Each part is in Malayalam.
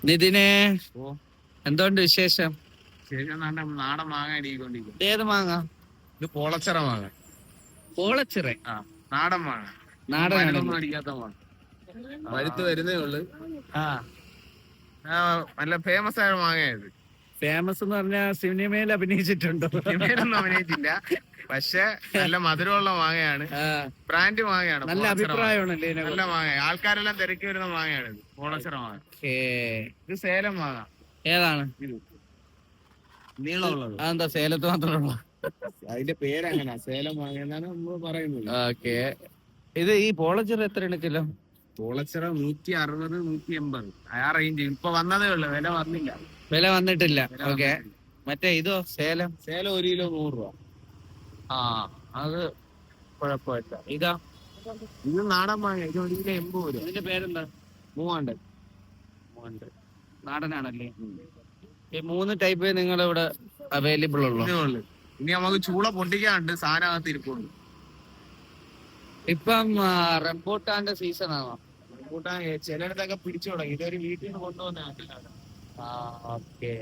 നിതിനെ, ഓ എന്തുകൊണ്ട് വിശേഷം? ശരിക്കും നാടൻ മാങ്ങ അടിക്കൊണ്ടിരിക്കും. ഏത് മാങ്ങ? ഇത് പോളച്ചിറ മാങ്ങ. പോളച്ചിറ? ആ, നാടൻ മാങ്ങ. മരുന്നൊന്നും അടിക്കാത്ത മാങ്ങ. പഴുത്ത് വരുന്നേ ഉള്ളു. നല്ല ഫേമസ് ആയ മാങ്ങയായത്. ഫേമസ് എന്ന് പറഞ്ഞാൽ സിനിമയിൽ അഭിനയിച്ചിട്ടുണ്ടോ? സിനിമയിലൊന്നും അഭിനയിച്ചില്ല, പക്ഷെ നല്ല മധുരമുള്ള മാങ്ങയാണ്. ബ്രാൻഡ് മാങ്ങയാണ്. നല്ല അഭിപ്രായമാണല്ലേ? നല്ല മാങ്ങ, ആൾക്കാരെല്ലാം തിരക്കി വരുന്ന മാങ്ങയാണ് ഇത്, പോളച്ചിറ മാങ്ങ. ഇത് സേലം മാങ്ങ. ഏതാണ് ഇത് നീളമുള്ളത്? അതെന്താ സേലത്ത് മാത്രമുള്ള? അതിന്റെ പേരങ്ങനെ സേലം മാങ്ങ എന്നാണ് നമ്മൾ പറയുന്നത്. ഓക്കെ. ഇത് ഈ പോളച്ചിറ എത്രയാണ് കിലോ? പോളച്ചിറ 160, 180 ആ റേഞ്ച്. ഇപ്പൊ വന്നതേ ഉള്ളു, വില വന്നില്ല. വില വന്നിട്ടില്ല. ഓക്കെ. മറ്റേ ഇതോ സേലം? സേലം 1 കിലോ 100 രൂപ. അത് കുഴപ്പമില്ല. ഇതാ? ഇത് നാടൻ മാങ്ങ. ഇത് 1 കിലോ 80 രൂപ. ഇതിന്റെ പേരെന്താ? മൂവാണ്ട്. നാടനാണല്ലേ? ഈ 3 ടൈപ്പ് നിങ്ങളിവിടെ അവൈലബിൾ ഉള്ളു. ഇനി നമുക്ക് ചൂള പൊട്ടിക്കാണ്ട്, സാധനകത്ത് ഇരിപ്പുണ്ട്. ഇപ്പം റംബൂട്ടാന്റെ സീസൺ ആണോ? റംബൂട്ടാൻ ചിലയിടത്തൊക്കെ പിടിച്ചു തുടങ്ങി. ഇതൊരു വീട്ടിൽ നിന്ന് കൊണ്ടുവന്ന നാട്ടിലാണ്. ഓക്കെ.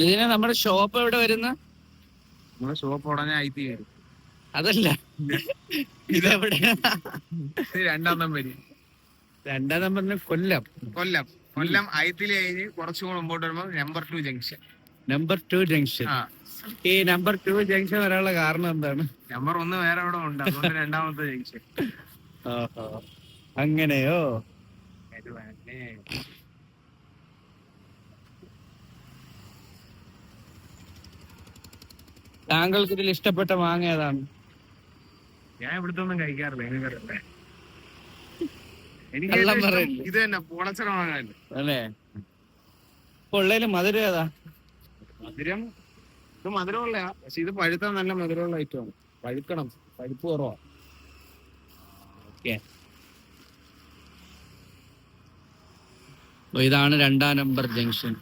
ഇതിന് നമ്മുടെ ഷോപ്പ് എവിടെ വരുന്ന? നമ്മുടെ ഷോപ്പ് ഉടനെ ഐത്തി വരും. അതല്ല, ഇതെവിടെ? 2-ാം നമ്പര്. 2-ാം നമ്പറിന് കൊല്ലം. കൊല്ലം ഐത്തിൽ കഴിഞ്ഞ് കുറച്ചുകൂടെ മുമ്പോട്ട് വരുമ്പോ നമ്പർ 2 ജംഗ്ഷൻ. Number 2 junction. ഈ നമ്പർ 2 ജംഗ്ഷൻ വരാനുള്ള കാരണം എന്താണ്? നമ്പർ 1 വേറെ എവിടെ ഉണ്ട്, അതുകൊണ്ട് 2-ാമത്തെ ജംഗ്ഷൻ. അങ്ങനെയോ? താങ്കൾക്ക് ഇതിൽ ഇഷ്ടപ്പെട്ട മാങ്ങ ഏതാണ്? ഞാൻ ഇവിടുത്തെ ഒന്നും കഴിക്കാറില്ല. എനിക്ക് ഇത് തന്നെ പോളച്ചിറ മാങ്ങ അല്ലേ? ഇപ്പൊ ഉള്ളതില് മധുരം ഏതാ? മധുരം ഇത് മധുരമുള്ള, പക്ഷെ ഇത് പഴുത്ത നല്ല മധുരമുള്ള ഐറ്റമാണ്. പഴുക്കണം, പഴുപ്പ് കുറവാ. ഇതാണ് 2-ാം നമ്പർ ജംഗ്ഷൻ.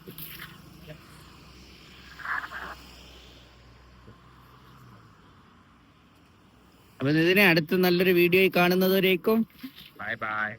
അപ്പൊ ഇതിനെ അടുത്ത് നല്ലൊരു വീഡിയോ കാണുന്നതുവരേക്കും ബൈ ബൈ.